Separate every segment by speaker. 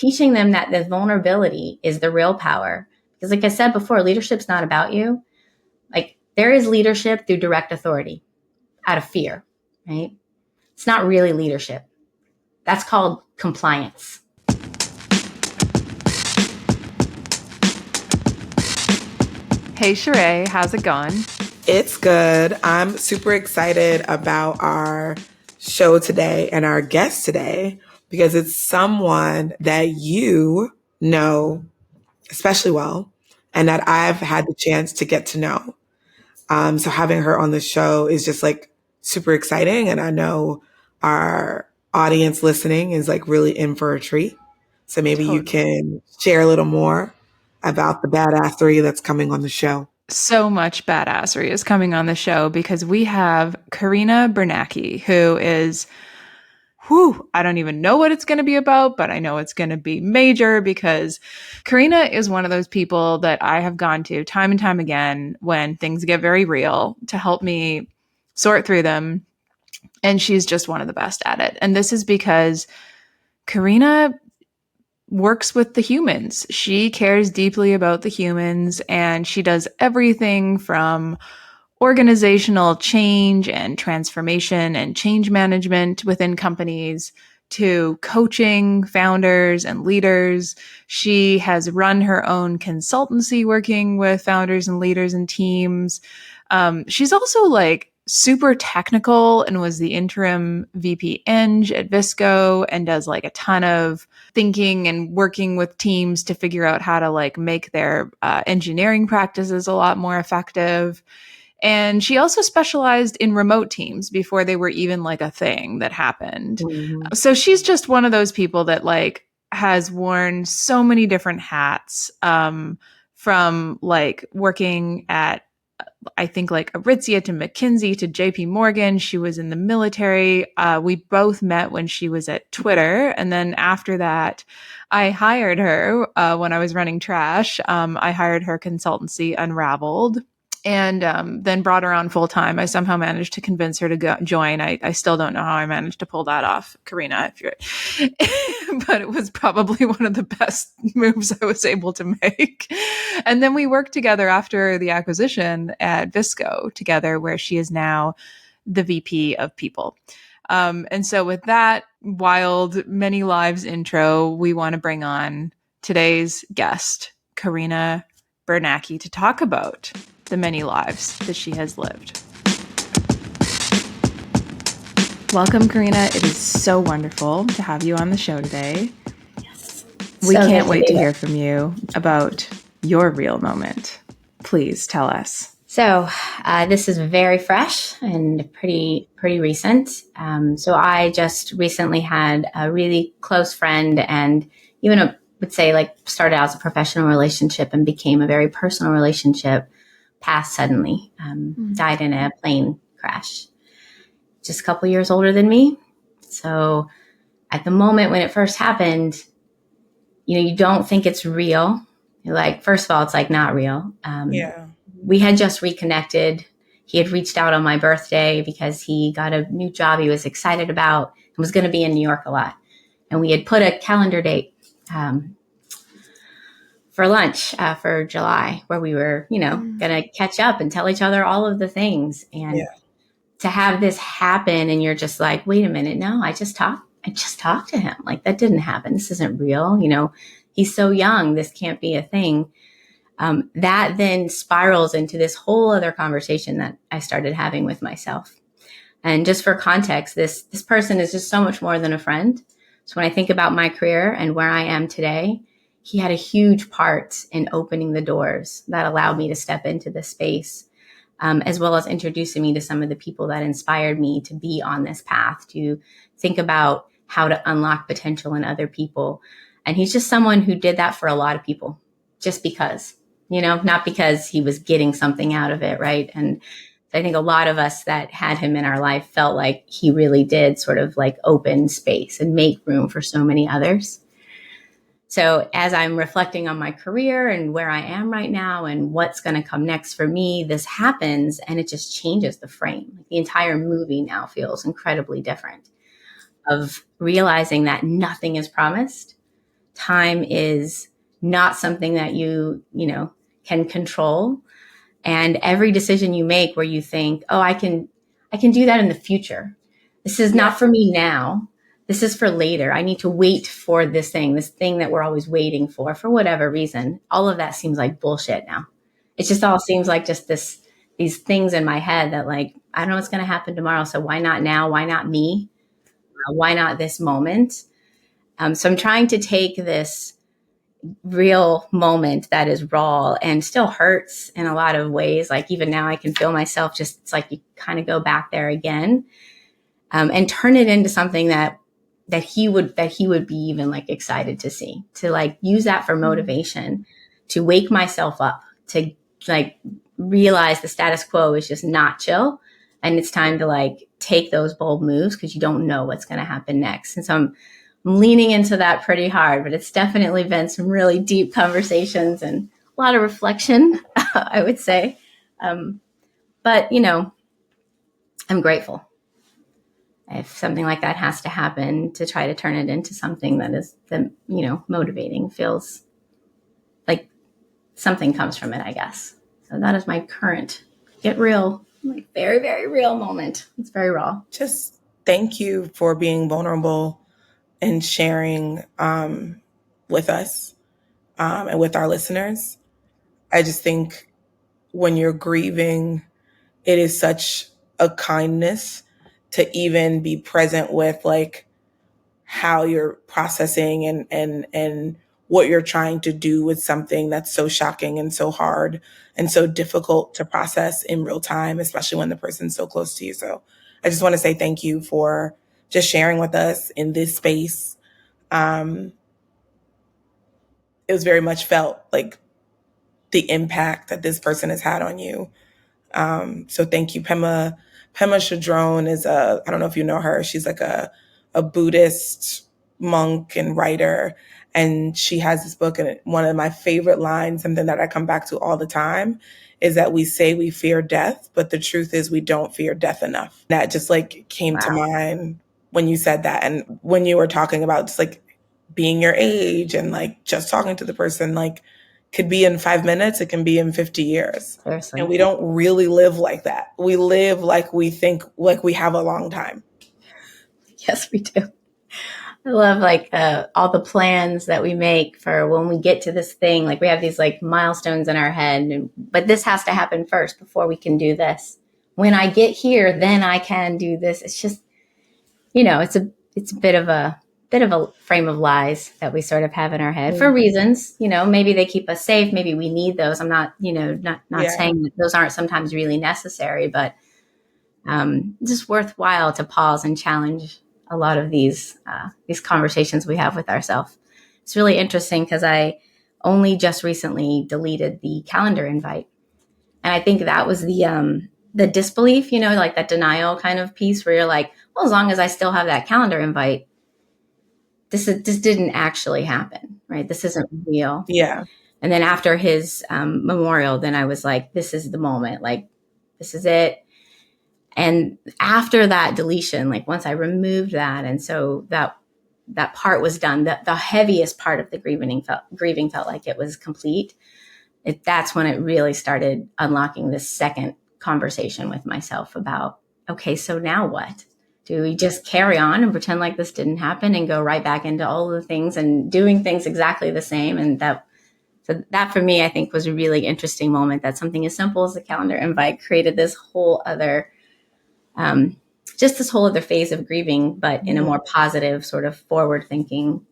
Speaker 1: teaching them that the vulnerability is the real power. Because like I said before, leadership's not about you. Like there is leadership through direct authority out of fear, right? It's not really leadership. That's called compliance.
Speaker 2: Hey, Sheree, how's it going?
Speaker 3: It's good. I'm super excited about our show today and our guest today because it's someone that you know especially well and that I've had the chance to get to know. So having her on the show is just like super exciting. And I know our audience listening is like really in for a treat. So maybe you can share a little more about the badassery that's coming on the show.
Speaker 2: So much badassery is coming on the show because we have Karina Bernacki, who is, I don't even know what it's going to be about, but I know it's going to be major because Karina is one of those people that I have gone to time and time again when things get very real to help me sort through them. And she's just one of the best at it. And this is because Karina works with the humans. She cares deeply about the humans, and she does everything from organizational change and transformation and change management within companies to coaching founders and leaders. She has run her own consultancy working with founders and leaders and teams. She's also like super technical and was the interim VP Eng at Visco and does like a ton of thinking and working with teams to figure out how to like make their engineering practices a lot more effective. And she also specialized in remote teams before they were even like a thing that happened. Mm-hmm. So she's just one of those people that like has worn so many different hats, from like working at, I think like Aritzia to McKinsey to JP Morgan. She was in the military. We both met when she was at Twitter. And then after that, I hired her when I was running Trash. I hired her consultancy Unraveled. And then brought her on full time. I somehow managed to convince her to join. I still don't know how I managed to pull that off, Karina, but it was probably one of the best moves I was able to make. And then we worked together after the acquisition at Visco together, where she is now the VP of People. And so with that wild many lives intro, we want to bring on today's guest, Karina Bernacki, to talk about the many lives that she has lived. Welcome, Karina. It is so wonderful to have you on the show today.
Speaker 1: Yes.
Speaker 2: We can't wait to hear from you about your real moment. Please tell us.
Speaker 1: So this is very fresh and pretty recent. So I just recently had a really close friend, and even would say like started out as a professional relationship and became a very personal relationship. Passed suddenly, died in a plane crash. Just a couple years older than me. So at the moment when it first happened, you don't think it's real. You're like, first of all, it's like not real. We had just reconnected. He had reached out on my birthday because he got a new job he was excited about and was going to be in New York a lot. And we had put a calendar date for lunch for July, where we were, going to catch up and tell each other all of the things. And to have this happen, and you're just like, wait a minute, no, I just talked to him. Like, that didn't happen. This isn't real. He's so young. This can't be a thing. That then spirals into this whole other conversation that I started having with myself. And just for context, this person is just so much more than a friend. So when I think about my career and where I am today, he had a huge part in opening the doors that allowed me to step into this space, as well as introducing me to some of the people that inspired me to be on this path, to think about how to unlock potential in other people. And he's just someone who did that for a lot of people, just because, not because he was getting something out of it, right? And I think a lot of us that had him in our life felt like he really did sort of like open space and make room for so many others. So as I'm reflecting on my career and where I am right now and what's going to come next for me, this happens and it just changes the frame. Like, the entire movie now feels incredibly different, of realizing that nothing is promised, time is not something that you can control. And every decision you make where you think, oh, I can do that in the future. This is not for me now. This is for later. I need to wait for this thing that we're always waiting for whatever reason. All of that seems like bullshit now. It just all seems like just these things in my head that like, I don't know what's going to happen tomorrow. So why not now? Why not me? Why not this moment? So I'm trying to take this real moment that is raw and still hurts in a lot of ways. Like even now I can feel myself just, it's like you kind of go back there again, and turn it into something that he would be even like excited to see, to like use that for motivation, to wake myself up, to like realize the status quo is just not chill. And it's time to like take those bold moves because you don't know what's going to happen next. And so I'm leaning into that pretty hard, but it's definitely been some really deep conversations and a lot of reflection, I would say. But, I'm grateful if something like that has to happen, to try to turn it into something that is, motivating, feels like something comes from it, I guess. So that is my current get real, like very, very real moment. It's very raw.
Speaker 3: Just thank you for being vulnerable and sharing with us and with our listeners. I just think when you're grieving, it is such a kindness to even be present with like how you're processing and what you're trying to do with something that's so shocking and so hard and so difficult to process in real time, especially when the person's so close to you. So I just want to say thank you for just sharing with us in this space. It was very much felt like the impact that this person has had on you. So thank you. Pema Chadron is I don't know if you know her. She's like a Buddhist monk and writer. And she has this book, and one of my favorite lines, something that I come back to all the time, is that we say we fear death, but the truth is we don't fear death enough. That just like came to mind when you said that. And when you were talking about just like being your age and like just talking to the person, like could be in 5 minutes, it can be in 50 years.
Speaker 1: Seriously.
Speaker 3: And we don't really live like that. We live like we think like we have a long time.
Speaker 1: Yes, we do. I love like all the plans that we make for when we get to this thing. Like we have these like milestones in our head, but this has to happen first before we can do this. When I get here, then I can do this. It's just, it's a bit of a frame of lies that we sort of have in our head for reasons. Maybe they keep us safe. Maybe we need those. I'm not, not saying that those aren't sometimes really necessary, but just worthwhile to pause and challenge a lot of these conversations we have with ourselves. It's really interesting because I only just recently deleted the calendar invite. And I think that was the disbelief, like that denial kind of piece where you're like, well, as long as I still have that calendar invite, this didn't actually happen, right? This isn't real.
Speaker 3: Yeah.
Speaker 1: And then after his memorial, then I was like, this is the moment, like, this is it. And after that deletion, like once I removed that, and so that part was done, the heaviest part of the grieving felt like it was complete. That's when it really started unlocking this second conversation with myself about, okay, so now what? Do we just carry on and pretend like this didn't happen and go right back into all of the things and doing things exactly the same? And that for me, I think was a really interesting moment, that something as simple as the calendar invite created this whole other just this whole other phase of grieving, but in a more positive sort of forward thinking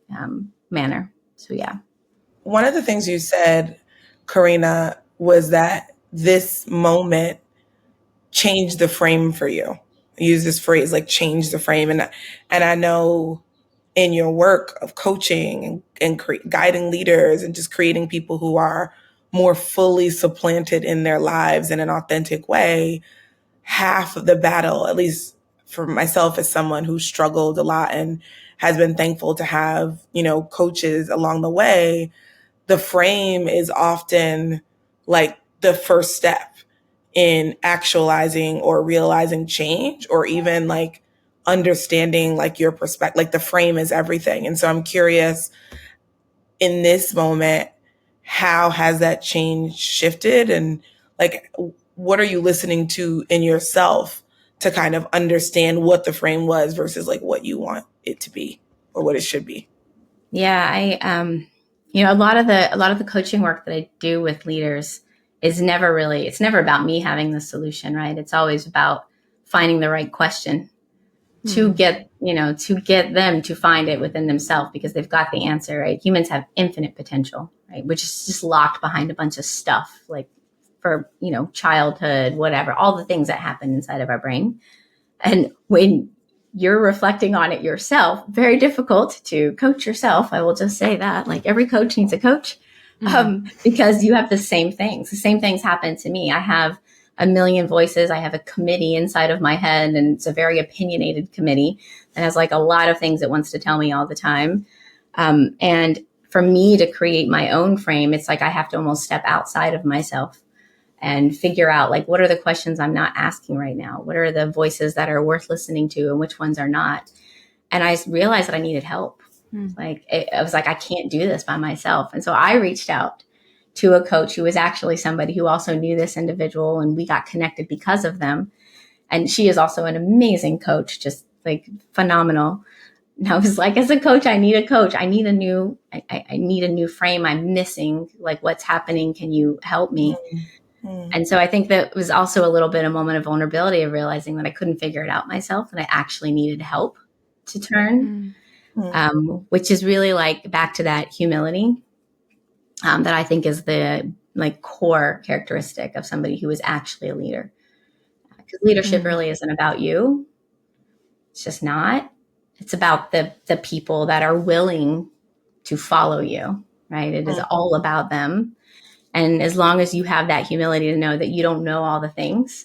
Speaker 1: manner. So, yeah.
Speaker 3: One of the things you said, Karina, was that this moment changed the frame for you. I use this phrase, like change the frame. And I know in your work of coaching and guiding leaders and just creating people who are more fully supplanted in their lives in an authentic way, half of the battle, at least for myself as someone who struggled a lot and has been thankful to have, coaches along the way, the frame is often like the first step in actualizing or realizing change, or even like understanding like your perspective, like the frame is everything. And so I'm curious, in this moment, how has that change shifted? And like, what are you listening to in yourself to kind of understand what the frame was versus like what you want it to be or what it should be?
Speaker 1: Yeah, a lot of the coaching work that I do with leaders is it's never about me having the solution, right? It's always about finding the right question to get them to find it within themselves because they've got the answer, right? Humans have infinite potential, right? Which is just locked behind a bunch of stuff like for, childhood, whatever, all the things that happen inside of our brain. And when you're reflecting on it yourself, very difficult to coach yourself. I will just say that, like, every coach needs a coach, because you have the same things. The same things happen to me. I have a million voices. I have a committee inside of my head, and it's a very opinionated committee that has like a lot of things it wants to tell me all the time. And for me to create my own frame, it's like I have to almost step outside of myself and figure out, like, what are the questions I'm not asking right now? What are the voices that are worth listening to and which ones are not? And I realized that I needed help. Like, I was like, I can't do this by myself. And so I reached out to a coach who was actually somebody who also knew this individual, and we got connected because of them. And she is also an amazing coach, just like phenomenal. And I was like, as a coach, I need a coach. I need a new frame. I'm missing, like, what's happening. Can you help me? And so I think that was also a little bit a moment of vulnerability of realizing that I couldn't figure it out myself and I actually needed help to turn, which is really like back to that humility, that I think is the like core characteristic of somebody who is actually a leader. Because leadership really isn't about you. It's just not. It's about the people that are willing to follow you, right? It is all about them. And as long as you have that humility to know that you don't know all the things,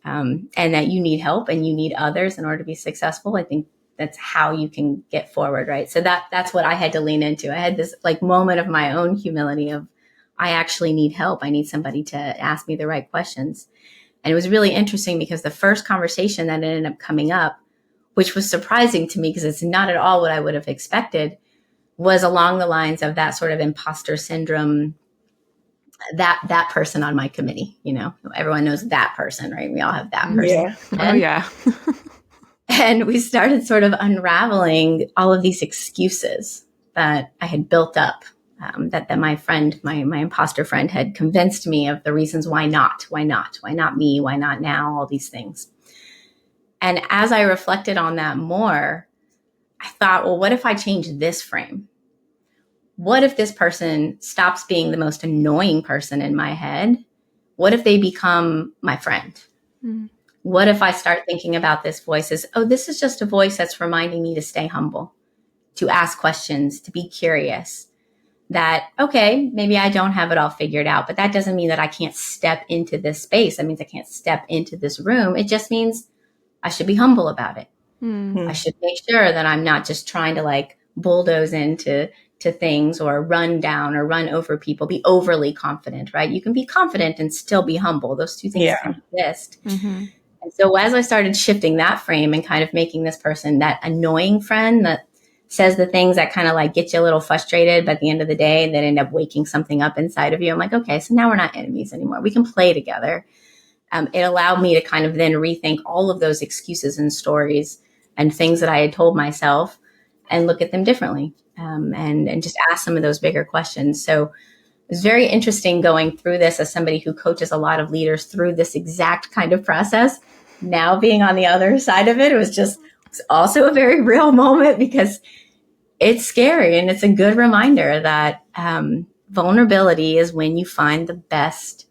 Speaker 1: and that you need help and you need others in order to be successful, I think that's how you can get forward, right? So that's what I had to lean into. I had this like moment of my own humility of, I actually need help. I need somebody to ask me the right questions. And it was really interesting because the first conversation that ended up coming up, which was surprising to me because it's not at all what I would have expected, was along the lines of that sort of imposter syndrome, that person on my committee. Everyone knows that person, right? We all have that person.
Speaker 3: Yeah.
Speaker 2: Oh yeah.
Speaker 1: And we started sort of unraveling all of these excuses that I had built up, that my friend, my imposter friend, had convinced me of the reasons why not me, why not now, all these things. And as I reflected on that more, I thought, well, what if I change this frame? What if this person stops being the most annoying person in my head? What if they become my friend? What if I start thinking about this voice as, oh, this is just a voice that's reminding me to stay humble, to ask questions, to be curious, that, okay, maybe I don't have it all figured out, but that doesn't mean that I can't step into this space. That means I can't step into this room. It just means I should be humble about it. I should make sure that I'm not just trying to like bulldoze into things or run down or run over people, be overly confident, right? You can be confident and still be humble. Those two things can exist. And so as I started shifting that frame and kind of making this person that annoying friend that says the things that kind of like get you a little frustrated, but at the end of the day, that end up waking something up inside of you, I'm like, okay, so now we're not enemies anymore. We can play together. It allowed me to kind of then rethink all of those excuses and stories and things that I had told myself and look at them differently, and just ask some of those bigger questions. So it was very interesting going through this as somebody who coaches a lot of leaders through this exact kind of process. Now being on the other side of it, it was also a very real moment because it's scary and it's a good reminder that vulnerability is when you find the best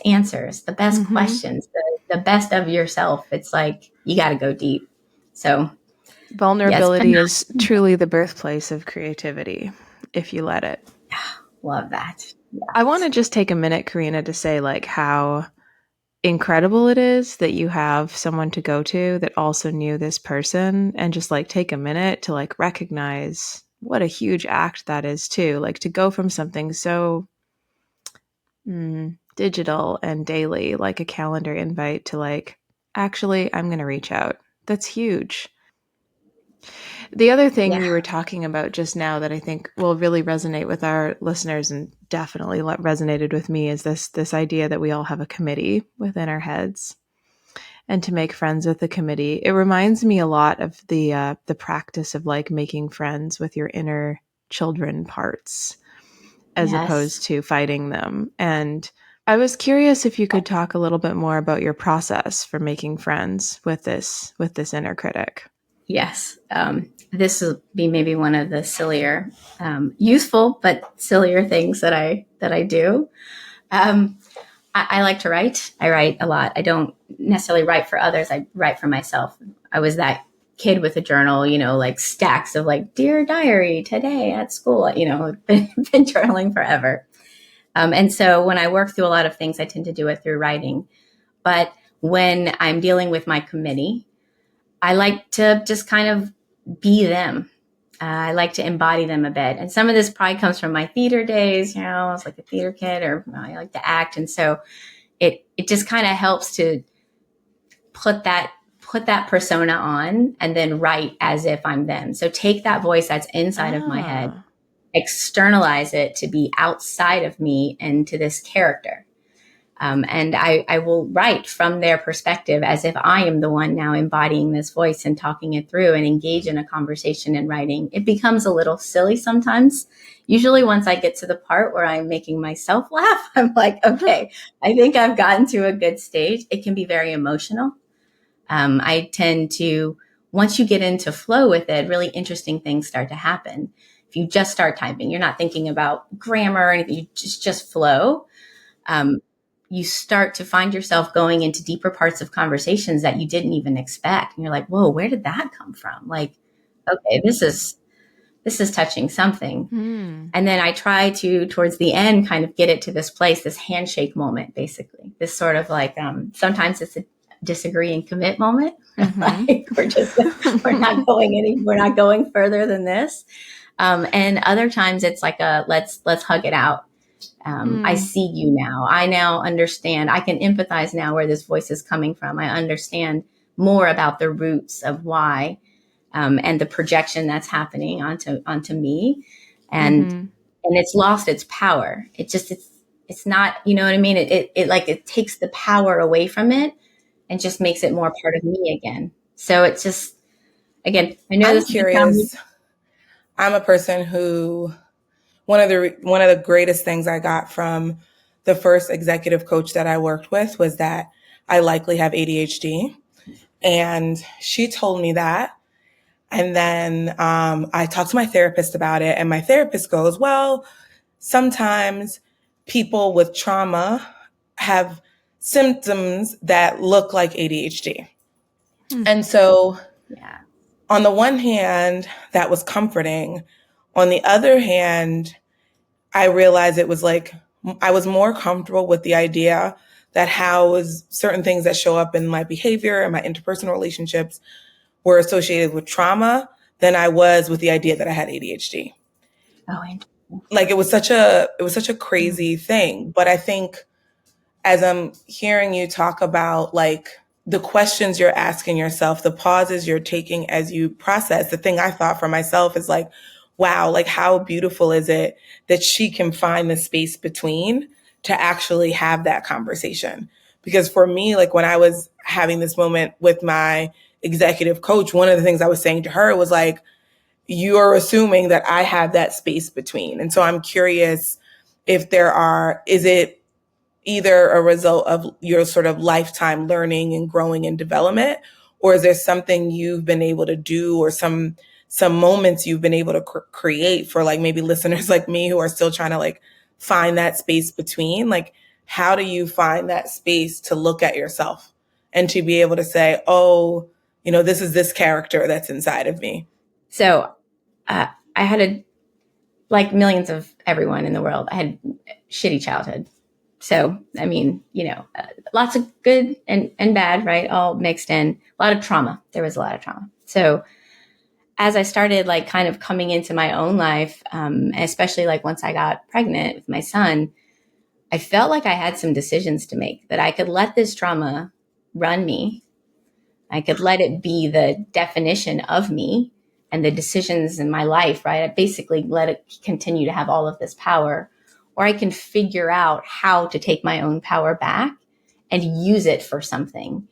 Speaker 1: answers, the best questions, the best of yourself. It's like, you got to go deep. So
Speaker 2: vulnerability is truly the birthplace of creativity if you let it.
Speaker 1: Love that. Yes.
Speaker 2: I want to just take a minute, Karina, to say like how incredible it is that you have someone to go to that also knew this person, and just like take a minute to like recognize what a huge act that is too. Like to go from something so digital and daily, like a calendar invite, to like, actually, I'm going to reach out. That's huge. The other thing
Speaker 1: Yeah.
Speaker 2: you were talking about just now that I think will really resonate with our listeners and definitely resonated with me is this idea that we all have a committee within our heads, and to make friends with the committee. It reminds me a lot of the practice of like making friends with your inner children parts as
Speaker 1: Yes.
Speaker 2: opposed to fighting them. And I was curious if you could talk a little bit more about your process for making friends with this inner critic.
Speaker 1: Yes. This will be maybe one of the sillier, useful but sillier things that I do. I like to write. I write a lot. I don't necessarily write for others. I write for myself. I was that kid with a journal, like stacks of like, dear diary, today at school, been journaling forever. And so when I work through a lot of things, I tend to do it through writing. But when I'm dealing with my committee, I like to just kind of be them. I like to embody them a bit. And some of this probably comes from my theater days. I was like a theater kid, or I like to act. And so it just kind of helps to put that persona on and then write as if I'm them. So take that voice that's inside of my head, externalize it to be outside of me and to this character. And I will write from their perspective as if I am the one now embodying this voice and talking it through and engage in a conversation in writing. It becomes a little silly sometimes. Usually once I get to the part where I'm making myself laugh, I'm like, okay, I think I've gotten to a good stage. It can be very emotional. I tend to, once you get into flow with it, really interesting things start to happen. If you just start typing, you're not thinking about grammar or anything, you just flow. You start to find yourself going into deeper parts of conversations that you didn't even expect. And you're like, whoa, where did that come from? Like, okay, this is touching something. And then I try to, towards the end, kind of get it to this place, this handshake moment, basically. This sort of like, sometimes it's a disagree and commit moment. Like we're not going further than this. And other times it's like let's hug it out. I see you now. I now understand. I can empathize now where this voice is coming from. I understand more about the roots of why, and the projection that's happening onto me, and it's lost its power. It's not. You know what I mean? It takes the power away from it and just makes it more part of me again. So it's just, again, I know
Speaker 3: I'm curious. I'm a person who. One of the greatest things I got from the first executive coach that I worked with was that I likely have ADHD. And she told me that. And then I talked to my therapist about it. And my therapist goes, well, sometimes people with trauma have symptoms that look like ADHD. And so on the one hand, that was comforting. On the other hand, I realized it was like I was more comfortable with the idea that how certain things that show up in my behavior and my interpersonal relationships were associated with trauma than I was with the idea that I had ADHD. Like it was such a crazy thing. But I think as I'm hearing you talk about like the questions you're asking yourself, the pauses you're taking as you process, the thing I thought for myself is like, wow, like how beautiful is it that she can find the space between to actually have that conversation? Because for me, like when I was having this moment with my executive coach, one of the things I was saying to her was like, you're assuming that I have that space between. And so I'm curious if is it either a result of your sort of lifetime learning and growing and development, or is there something you've been able to do or some moments you've been able to create for like maybe listeners like me who are still trying to like find that space between? Like, how do you find that space to look at yourself and to be able to say, oh, this is this character that's inside of me?
Speaker 1: So I had like millions of everyone in the world, I had shitty childhood. So, I mean, lots of good and bad, right? All mixed in. A lot of trauma. There was a lot of trauma. So as I started like kind of coming into my own life, especially like once I got pregnant with my son, I felt like I had some decisions to make, that I could let this trauma run me. I could let it be the definition of me, and the decisions in my life, right? I basically let it continue to have all of this power, or I can figure out how to take my own power back and use it for something.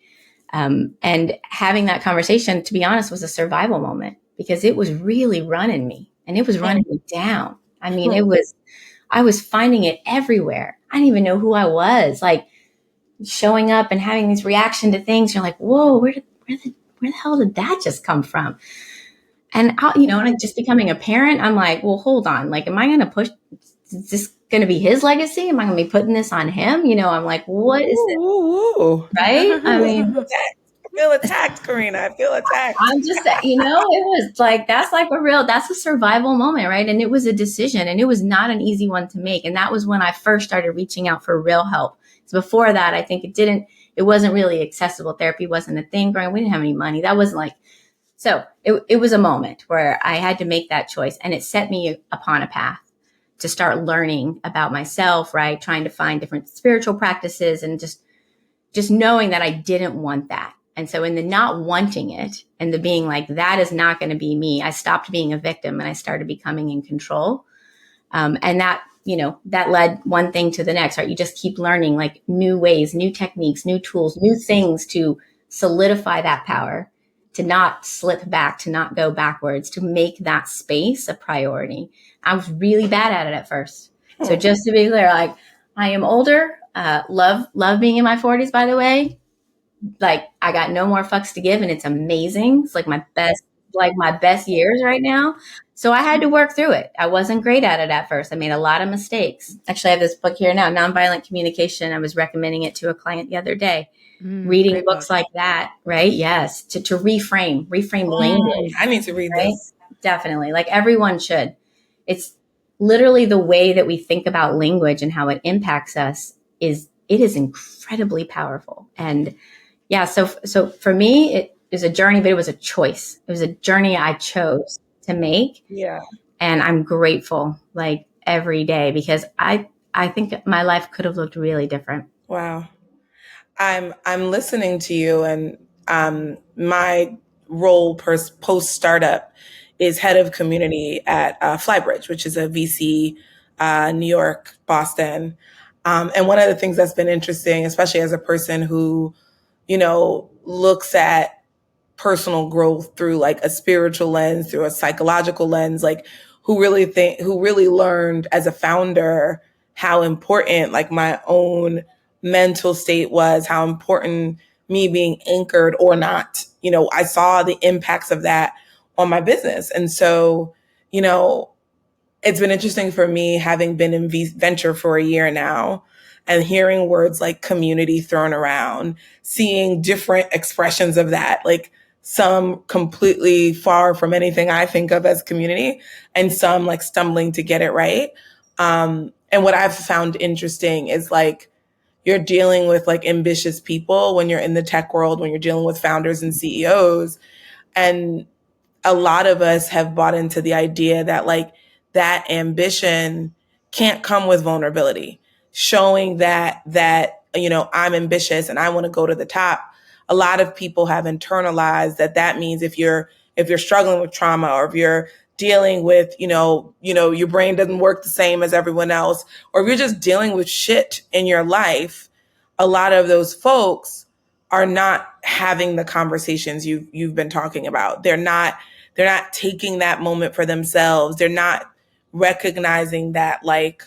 Speaker 1: And having that conversation, to be honest, was a survival moment because it was really running me and it was running me down. I mean, I was finding it everywhere. I didn't even know who I was, like showing up and having this reaction to things. You're like, whoa, where the hell did that just come from? And and just becoming a parent, I'm like, well, hold on. Like, am I going to push? Is this going to be his legacy? Am I going to be putting this on him? I'm like, what is it? Right? I mean,
Speaker 3: I feel attacked, Karina. I feel attacked.
Speaker 1: I'm just, it was like, that's a survival moment, right? And it was a decision, and it was not an easy one to make. And that was when I first started reaching out for real help. So before that, I think it wasn't really accessible. Therapy wasn't a thing. We didn't have any money. That wasn't like, so it was a moment where I had to make that choice, and it set me upon a path to start learning about myself, right? Trying to find different spiritual practices and just knowing that I didn't want that. And so in the not wanting it and the being like, that is not going to be me, I stopped being a victim and I started becoming in control. And that, that led one thing to the next, right? You just keep learning like new ways, new techniques, new tools, new things to solidify that power, to not slip back, to not go backwards, to make that space a priority. I was really bad at it at first. So just to be clear, like I am older, love being in my 40s, by the way. Like I got no more fucks to give, and it's amazing. It's like my best years right now. So I had to work through it. I wasn't great at it at first. I made a lot of mistakes. Actually, I have this book here now, Nonviolent Communication. I was recommending it to a client the other day. Reading books like that, right? Yes. To reframe language.
Speaker 3: I need to read this.
Speaker 1: Definitely. Like everyone should. It's literally the way that we think about language and how it impacts us it is incredibly powerful. And yeah, so for me, it was a journey, but it was a choice. It was a journey I chose to make.
Speaker 3: Yeah.
Speaker 1: And I'm grateful like every day because I think my life could have looked really different.
Speaker 3: Wow. I'm listening to you, and my role post startup is head of community at Flybridge, which is a VC, New York, Boston. And one of the things that's been interesting, especially as a person who, looks at personal growth through like a spiritual lens, through a psychological lens, like who really learned as a founder how important like my own mental state was, how important me being anchored or not. I saw the impacts of that on my business. And so, it's been interesting for me having been in venture for a year now and hearing words like community thrown around, seeing different expressions of that, like some completely far from anything I think of as community and some like stumbling to get it right. And what I've found interesting is like, you're dealing with like ambitious people when you're in the tech world, when you're dealing with founders and CEOs. And a lot of us have bought into the idea that like that ambition can't come with vulnerability, showing that I'm ambitious and I want to go to the top. A lot of people have internalized that means if you're struggling with trauma, or if you're dealing with, your brain doesn't work the same as everyone else, or if you're just dealing with shit in your life, a lot of those folks are not having the conversations you've been talking about. They're not taking that moment for themselves. They're not recognizing that like,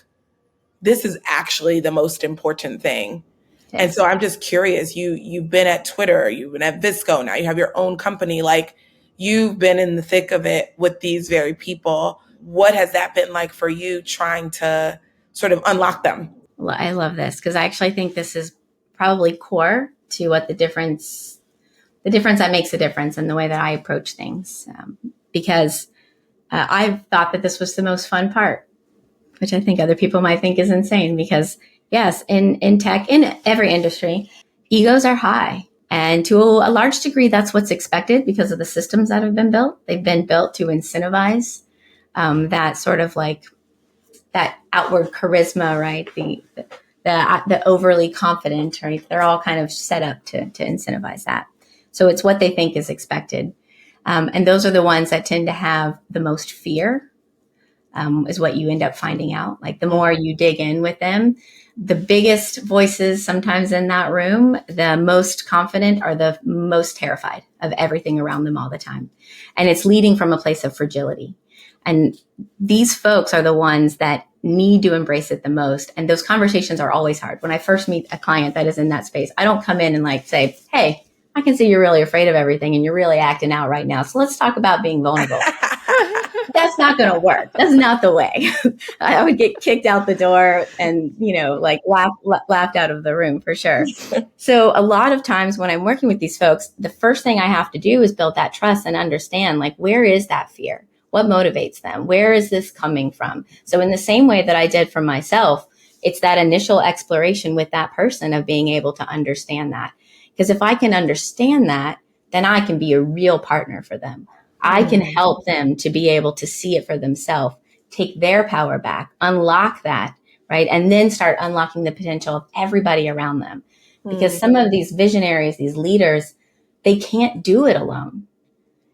Speaker 3: this is actually the most important thing. Yes. And so I'm just curious, you've been at Twitter, you've been at Visco, now you have your own company, like you've been in the thick of it with these very people. What has that been like for you trying to sort of unlock them?
Speaker 1: Well, I love this because I actually think this is probably core to what the difference that makes a difference in the way that I approach things. Because I've thought that this was the most fun part, which I think other people might think is insane because yes, in tech, in every industry, egos are high. And to a large degree, that's what's expected because of the systems that have been built. They've been built to incentivize that sort of like that outward charisma, right? The overly confident, right? They're all kind of set up to incentivize that. So it's what they think is expected. And those are the ones that tend to have the most fear, is what you end up finding out. Like the more you dig in with them, the biggest voices sometimes in that room, the most confident are the most terrified of everything around them all the time. And it's leading from a place of fragility. And these folks are the ones that need to embrace it the most. And those conversations are always hard. When I first meet a client that is in that space, I don't come in and like say, hey, I can see you're really afraid of everything and you're really acting out right now. So let's talk about being vulnerable. That's not going to work. That's not the way. I would get kicked out the door and, like laughed out of the room for sure. So a lot of times when I'm working with these folks, the first thing I have to do is build that trust and understand, like, where is that fear? What motivates them? Where is this coming from? So in the same way that I did for myself, it's that initial exploration with that person of being able to understand that. Because if I can understand that, then I can be a real partner for them. I can help them to be able to see it for themselves, take their power back, unlock that, right? And then start unlocking the potential of everybody around them. Because some of these visionaries, these leaders, they can't do it alone.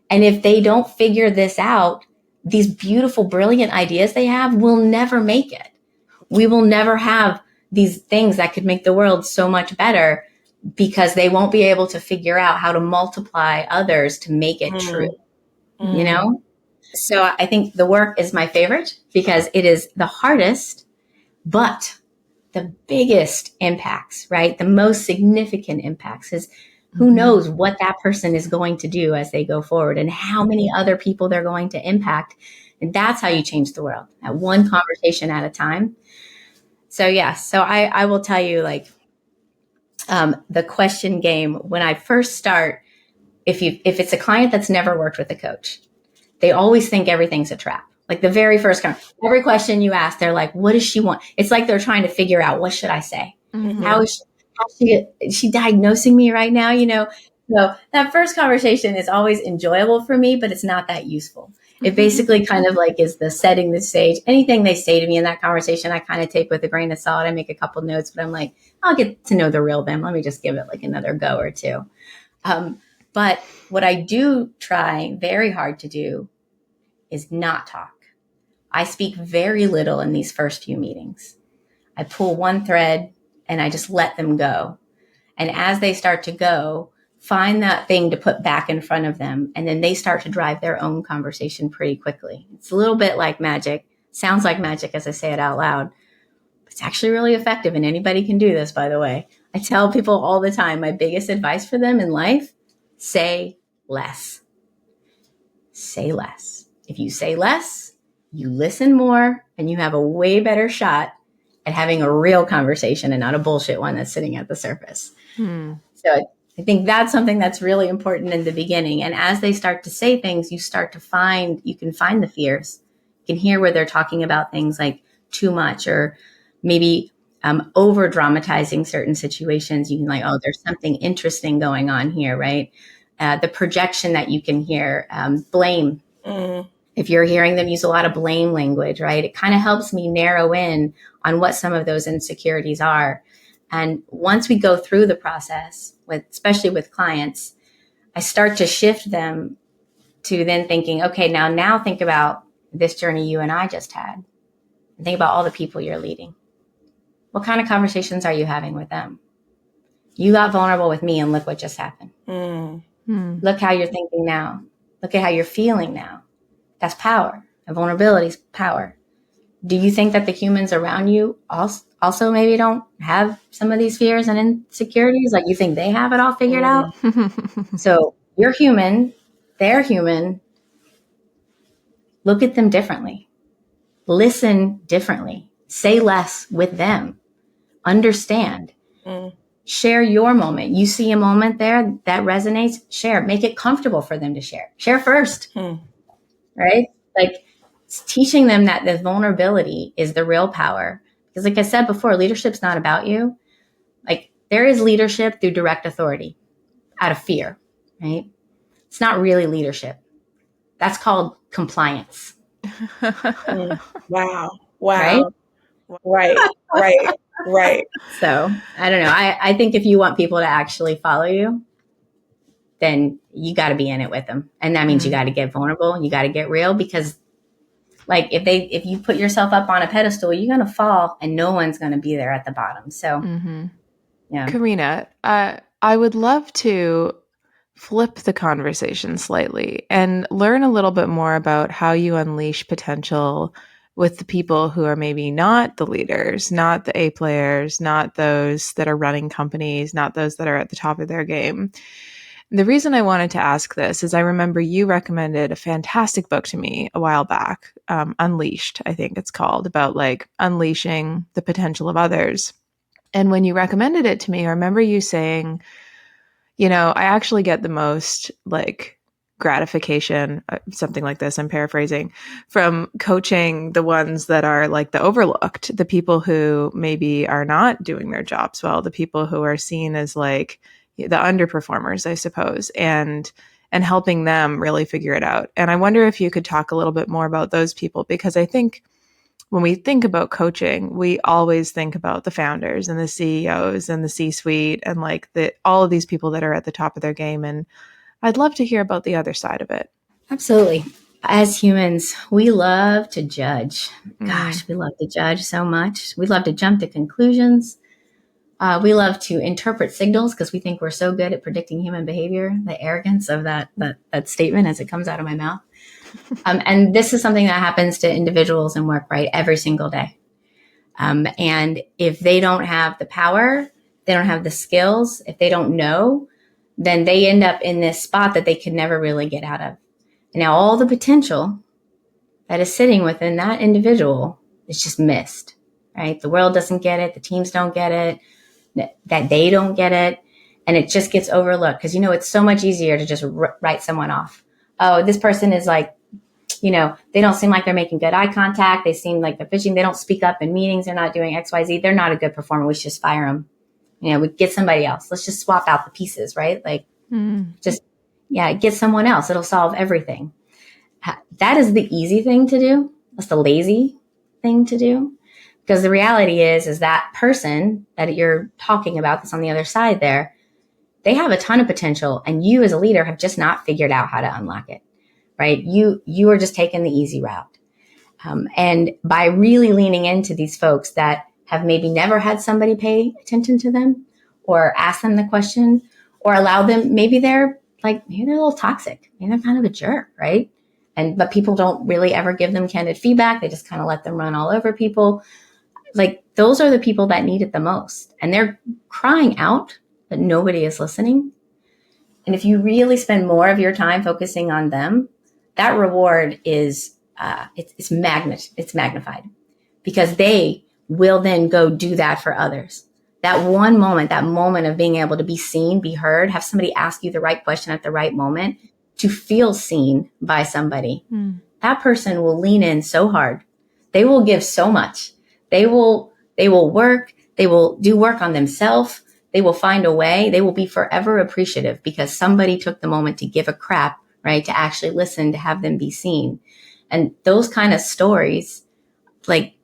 Speaker 1: And if they don't figure this out, these beautiful, brilliant ideas they have will never make it. We will never have these things that could make the world so much better because they won't be able to figure out how to multiply others to make it true. So I think the work is my favorite because it is the hardest, but the biggest impacts, right? The most significant impacts is who knows what that person is going to do as they go forward and how many other people they're going to impact. And that's how you change the world, at one conversation at a time. So I will tell you, like, the question game, when I first start, if it's a client that's never worked with a coach, they always think everything's a trap. Like the very first every question you ask, they're like, what does she want? It's like they're trying to figure out, what should I say? How is she diagnosing me right now? So that first conversation is always enjoyable for me, but it's not that useful. It basically kind of like is the setting the stage. Anything they say to me in that conversation, I kind of take with a grain of salt. I make a couple notes, but I'm like, I'll get to know the real them. Let me just give it like another go or two. But what I do try very hard to do is not talk. I speak very little in these first few meetings. I pull one thread and I just let them go. And as they start to go, find that thing to put back in front of them. And then they start to drive their own conversation pretty quickly. It's a little bit like magic. Sounds like magic as I say it out loud. It's actually really effective. And anybody can do this, by the way. I tell people all the time, my biggest advice for them in life, say less. Say less. If you say less, you listen more, and you have a way better shot at having a real conversation and not a bullshit one that's sitting at the surface. So I think that's something that's really important in the beginning. And as they start to say things, you can find the fears. You can hear where they're talking about things like too much or maybe over dramatizing certain situations. You can like, oh, there's something interesting going on here, right? The projection that you can hear, blame. If you're hearing them use a lot of blame language, right? It kind of helps me narrow in on what some of those insecurities are. And once we go through the process, especially with clients, I start to shift them to then thinking, okay, now think about this journey you and I just had. And think about all the people you're leading. What kind of conversations are you having with them? You got vulnerable with me and look what just happened. Look how you're thinking now. Look at how you're feeling now. That's power. And vulnerability is power. Do you think that the humans around you also maybe don't have some of these fears and insecurities? Like you think they have it all figured out? So you're human. They're human. Look at them differently. Listen differently. Say less with them. Understand. Share your moment. You see a moment there that resonates, share. Make it comfortable for them to share. Share first. Right? Like teaching them that the vulnerability is the real power. Because like I said before, leadership's not about you. Like there is leadership through direct authority out of fear, right? It's not really leadership. That's called compliance.
Speaker 3: Wow. Right.
Speaker 1: So I don't know. I think if you want people to actually follow you, then you got to be in it with them. And that means you got to get vulnerable. You got to get real, because like if you put yourself up on a pedestal, you're going to fall and no one's going to be there at the bottom. So, yeah.
Speaker 2: Karina, I would love to flip the conversation slightly and learn a little bit more about how you unleash potential with the people who are maybe not the leaders, not the A players, not those that are running companies, not those that are at the top of their game. The reason I wanted to ask this is I remember you recommended a fantastic book to me a while back, Unleashed, I think it's called, about like unleashing the potential of others. And when you recommended it to me, I remember you saying, I actually get the most like gratification, something like this, I'm paraphrasing, from coaching the ones that are like the overlooked, the people who maybe are not doing their jobs well, the people who are seen as like the underperformers, I suppose, and helping them really figure it out. And I wonder if you could talk a little bit more about those people, because I think when we think about coaching, we always think about the founders and the CEOs and the C-suite and like all of these people that are at the top of their game. And I'd love to hear about the other side of it.
Speaker 1: Absolutely. As humans, we love to judge. Gosh, we love to judge so much. We love to jump to conclusions. We love to interpret signals because we think we're so good at predicting human behavior. The arrogance of that statement as it comes out of my mouth. And this is something that happens to individuals in work, right? Every single day. And if they don't have the power, they don't have the skills, if they don't know, then they end up in this spot that they can never really get out of. And now all the potential that is sitting within that individual is just missed, right? The world doesn't get it. The teams don't get it, that they don't get it. And it just gets overlooked because, it's so much easier to just write someone off. Oh, this person is like, they don't seem like they're making good eye contact. They seem like they're fishing. They don't speak up in meetings. They're not doing X, Y, Z. They're not a good performer. We should just fire them. We get somebody else. Let's just swap out the pieces, right? Like get someone else. It'll solve everything. That is the easy thing to do. That's the lazy thing to do. Because the reality is that person that you're talking about that's on the other side there, they have a ton of potential. And you as a leader have just not figured out how to unlock it. Right? You are just taking the easy route. And by really leaning into these folks that have maybe never had somebody pay attention to them or ask them the question or allow them, maybe they're a little toxic. Maybe they're kind of a jerk, right? But people don't really ever give them candid feedback. They just kind of let them run all over people. Like those are the people that need it the most. And they're crying out, but nobody is listening. And if you really spend more of your time focusing on them, that reward is it's magnified because they will then go do that for others. That moment of being able to be seen, be heard, have somebody ask you the right question at the right moment, to feel seen by somebody. That person will lean in so hard. They will give so much. They will work. They will do work on themselves. They will find a way. They will be forever appreciative because somebody took the moment to give a crap, right? To actually listen, to have them be seen. And those kind of stories, like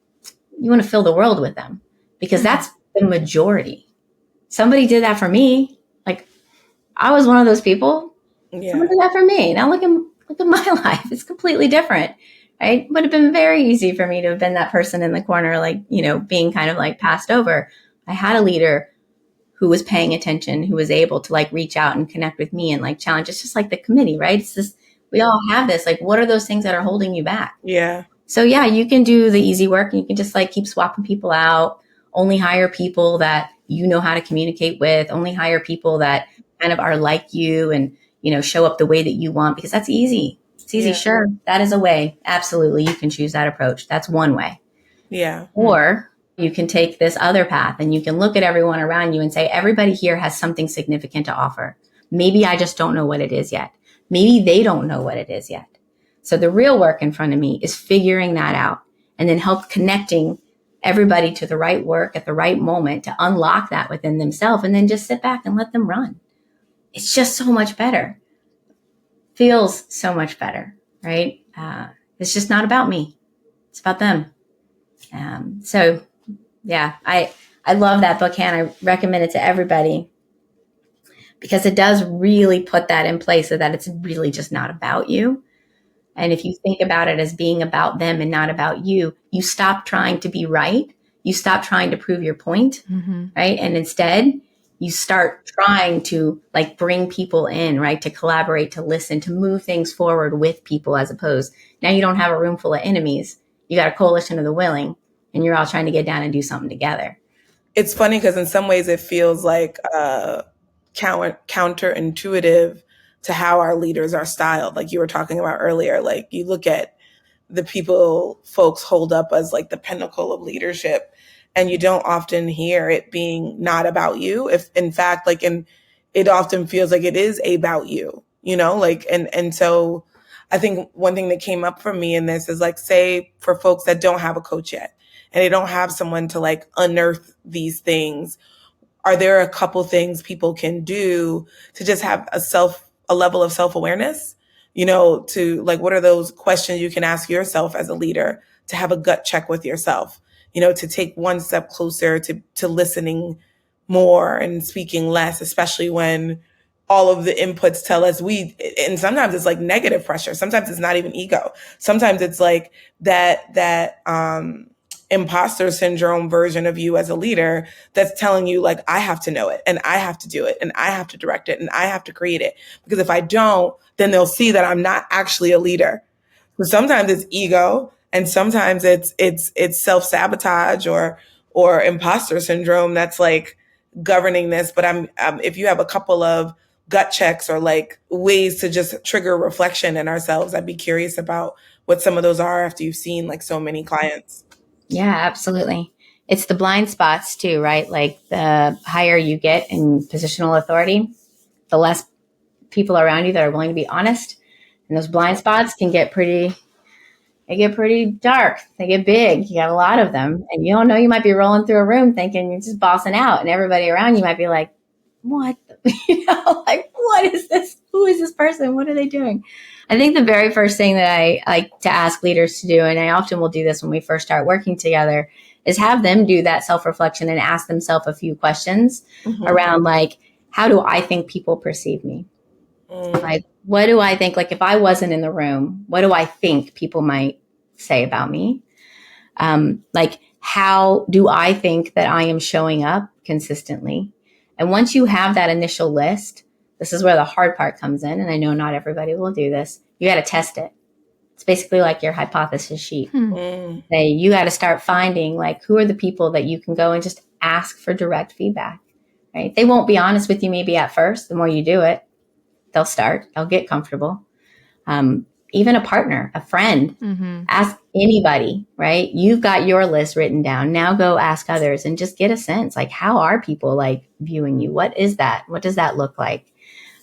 Speaker 1: you want to fill the world with them because that's the majority. Somebody did that for me. Like I was one of those people. Yeah. Someone did that for me. Now look at my life. It's completely different, right? It would have been very easy for me to have been that person in the corner, like, being kind of like passed over. I had a leader who was paying attention, who was able to like reach out and connect with me and like challenge. It's just like the committee, right? It's this, we all have this, like, what are those things that are holding you back?
Speaker 3: Yeah.
Speaker 1: So yeah, you can do the easy work and you can just like keep swapping people out, only hire people that you know how to communicate with, only hire people that kind of are like you and, show up the way that you want because that's easy. It's easy. Yeah. Sure. That is a way. Absolutely. You can choose that approach. That's one way.
Speaker 3: Yeah.
Speaker 1: Or you can take this other path and you can look at everyone around you and say, everybody here has something significant to offer. Maybe I just don't know what it is yet. Maybe they don't know what it is yet. So the real work in front of me is figuring that out and then help connecting everybody to the right work at the right moment to unlock that within themselves and then just sit back and let them run. It's just so much better. Feels so much better, right? It's just not about me. It's about them. So yeah, I love that book, Hannah. I recommend it to everybody because it does really put that in place so that it's really just not about you. And if you think about it as being about them and not about you, you stop trying to be right. You stop trying to prove your point, right? And instead, you start trying to like bring people in, right? To collaborate, to listen, to move things forward with people, as opposed now you don't have a room full of enemies. You got a coalition of the willing, and you're all trying to get down and do something together.
Speaker 3: It's funny because in some ways it feels like counterintuitive to how our leaders are styled. Like you were talking about earlier, like you look at the people folks hold up as like the pinnacle of leadership, and you don't often hear it being not about you. If in fact, like, and it often feels like it is about you, like, and so I think one thing that came up for me in this is like, say for folks that don't have a coach yet and they don't have someone to like unearth these things, are there a couple things people can do to just have a level of self-awareness? To like, what are those questions you can ask yourself as a leader to have a gut check with yourself, to take one step closer to listening more and speaking less, especially when all of the inputs tell us and sometimes it's like negative pressure. Sometimes it's not even ego. Sometimes it's like that imposter syndrome version of you as a leader that's telling you like, I have to know it and I have to do it and I have to direct it and I have to create it, because if I don't, then they'll see that I'm not actually a leader. So sometimes it's ego, and sometimes it's self-sabotage or imposter syndrome that's like governing this. But if you have a couple of gut checks or like ways to just trigger reflection in ourselves, I'd be curious about what some of those are after you've seen like so many clients.
Speaker 1: Yeah, absolutely. It's the blind spots too, right? Like the higher you get in positional authority, the less people around you that are willing to be honest. And those blind spots can get pretty dark. They get big. You got a lot of them. And you don't know, you might be rolling through a room thinking you're just bossing out, and everybody around you might be like, what? Like, what is this? Who is this person? What are they doing? I think the very first thing that I like to ask leaders to do, and I often will do this when we first start working together, is have them do that self-reflection and ask themselves a few questions around like, how do I think people perceive me? Like, what do I think? Like, if I wasn't in the room, what do I think people might say about me? Like, how do I think that I am showing up consistently? And once you have that initial list, this is where the hard part comes in. And I know not everybody will do this. You got to test it. It's basically like your hypothesis sheet. You got to start finding like, who are the people that you can go and just ask for direct feedback, right? They won't be honest with you maybe at first. The more you do it, they'll get comfortable. Even a partner, a friend, ask anybody, right? You've got your list written down. Now go ask others and just get a sense, like, how are people like viewing you? What is that? What does that look like?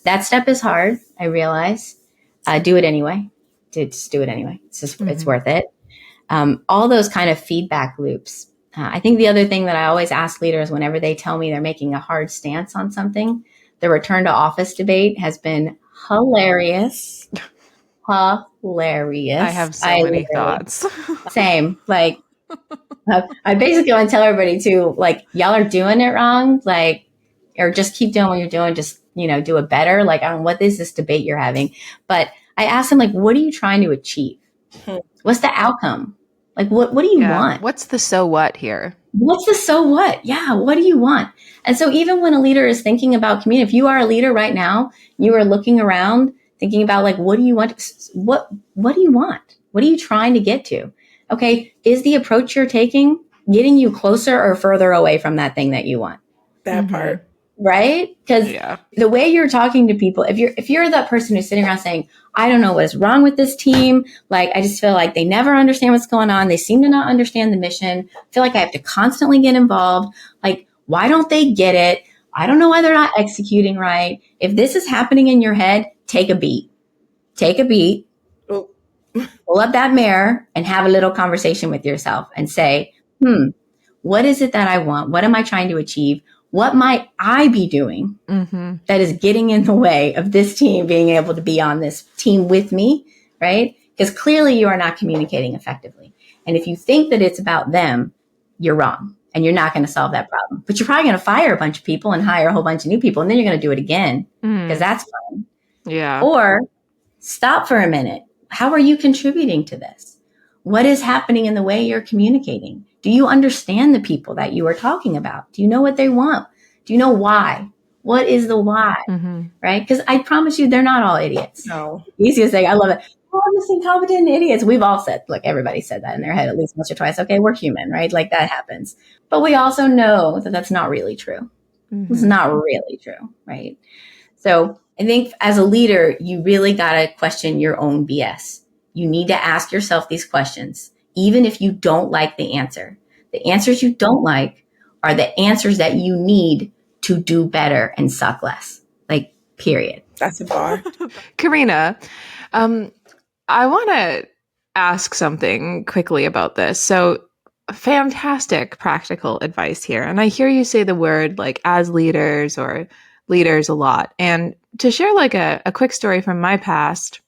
Speaker 1: That step is hard. I realize. Do it anyway. Just do it anyway. It's worth it. All those kind of feedback loops. I think the other thing that I always ask leaders whenever they tell me they're making a hard stance on something, the return to office debate has been hilarious. Hilarious.
Speaker 2: I have so many thoughts.
Speaker 1: Same. Like, I basically want to tell everybody too, like, y'all are doing it wrong. Like, or just keep doing what you're doing. Just, do it better. Like, I don't know, what is this debate you're having? But I asked them, like, what are you trying to achieve? What's the outcome? Like, what do you want?
Speaker 2: What's the so what here?
Speaker 1: What's the so what? Yeah. What do you want? And so even when a leader is thinking about community, if you are a leader right now, you are looking around thinking about like, what do you want? What do you want? What are you trying to get to? Okay. Is the approach you're taking getting you closer or further away from that thing that you want?
Speaker 3: That part.
Speaker 1: Right? Because the way you're talking to people, if you're that person who's sitting around saying, I don't know what is wrong with this team. Like, I just feel like they never understand what's going on. They seem to not understand the mission. I feel like I have to constantly get involved. Like, why don't they get it? I don't know why they're not executing right. If this is happening in your head, take a beat. Pull up that mirror and have a little conversation with yourself and say, what is it that I want? What am I trying to achieve? What might I be doing that is getting in the way of this team being able to be on this team with me, right? Because clearly you are not communicating effectively. And if you think that it's about them, you're wrong. and you're not going to solve that problem. But you're probably going to fire a bunch of people and hire a whole bunch of new people, and then you're going to do it again because that's fun.
Speaker 2: Yeah.
Speaker 1: Or stop for a minute. How are you contributing to this? What is happening in the way you're communicating? Do you understand the people that you are talking about? Do you know what they want? Do you know why? What is the why? Right? Because I promise you, they're not all idiots.
Speaker 3: No.
Speaker 1: Easiest thing. I love it. All this incompetent idiots. We've all said, look, everybody said that in their head at least once or twice. Okay, we're human, right? Like that happens. But we also know that that's not really true. It's not really true, right? So I think as a leader, you really got to question your own BS. You need to ask yourself these questions, even if you don't like the answer. The answers you don't like are the answers that you need to do better and suck less. Like, period.
Speaker 3: That's a bar.
Speaker 2: Karina, I want to ask something quickly about this. So, fantastic practical advice here. And I hear you say the word like as leaders or leaders a lot. And to share like a quick story from my past,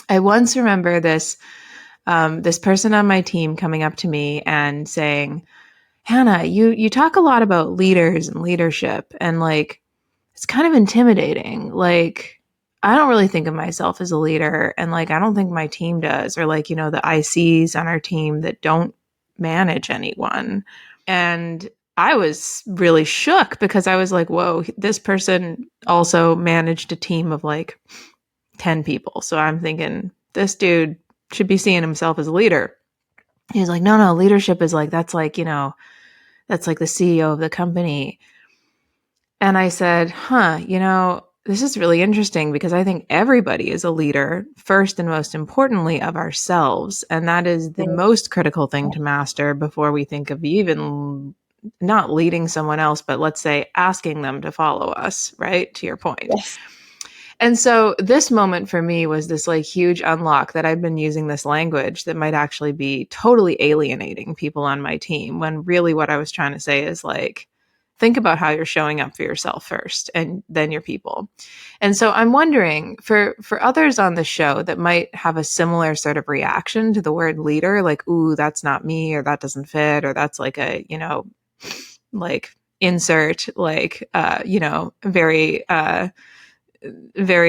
Speaker 2: I once remember this person on my team coming up to me and saying, Hannah, you talk a lot about leaders and leadership, and like it's kind of intimidating. Like I don't really think of myself as a leader, and like I don't think my team does, or like, you know, the ICs on our team that don't manage anyone. And I was really shook because I was like, whoa, this person also managed a team of like 10 people. So I'm thinking this dude should be seeing himself as a leader. He's like, no, leadership is like, that's like, you know, that's like the CEO of the company. And I said, you know, this is really interesting because I think everybody is a leader, first and most importantly of ourselves. And that is the most critical thing to master before we think of even not leading someone else, but let's say asking them to follow us, right? To your point.
Speaker 1: Yes.
Speaker 2: And so this moment for me was this like huge unlock that I've been using this language that might actually be totally alienating people on my team, when really what I was trying to say is like, think about how you're showing up for yourself first and then your people. And so I'm wondering for others on the show that might have a similar sort of reaction to the word leader, like, ooh, that's not me, or that doesn't fit, or that's like a, you know, like insert, like, you know, very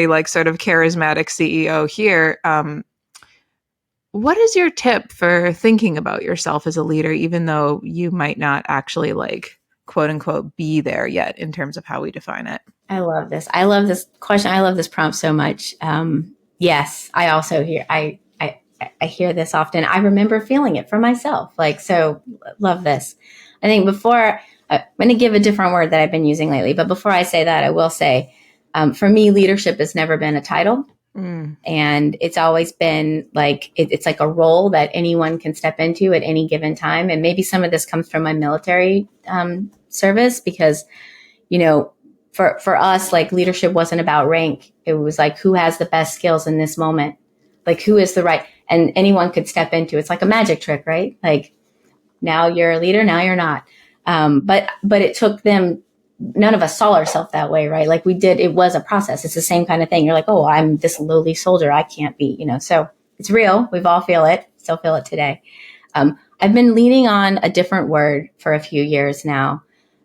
Speaker 2: like sort of charismatic CEO here. What is your tip for thinking about yourself as a leader, even though you might not actually like quote unquote be there yet in terms of how we define it?
Speaker 1: I love this. I love this question. I love this prompt so much. Yes, I also hear, I hear this often. I remember feeling it for myself. Like, so love this. I think before, I'm going to give a different word that I've been using lately, but before I say that, I will say, for me, leadership has never been a title. And it's always been like, it's like a role that anyone can step into at any given time. And maybe some of this comes from my military service because, you know, for us, like leadership wasn't about rank. It was like, who has the best skills in this moment? Like who is the right, and anyone could step into, it's like a magic trick, right? Like now you're a leader, now you're not. But it took them, none of us saw ourselves that way, right? Like we did, it was a process. It's the same kind of thing. You're like, oh, I'm this lowly soldier. I can't be, you know, so it's real. We've all feel it, still feel it today. I've been leaning on a different word for a few years now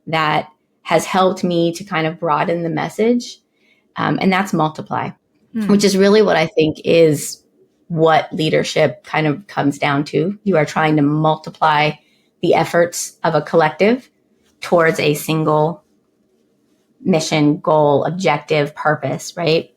Speaker 1: that has helped me to kind of broaden the message. And that's multiply, which is really what I think is what leadership kind of comes down to. You are trying to multiply the efforts of a collective towards a single mission, goal, objective, purpose, right?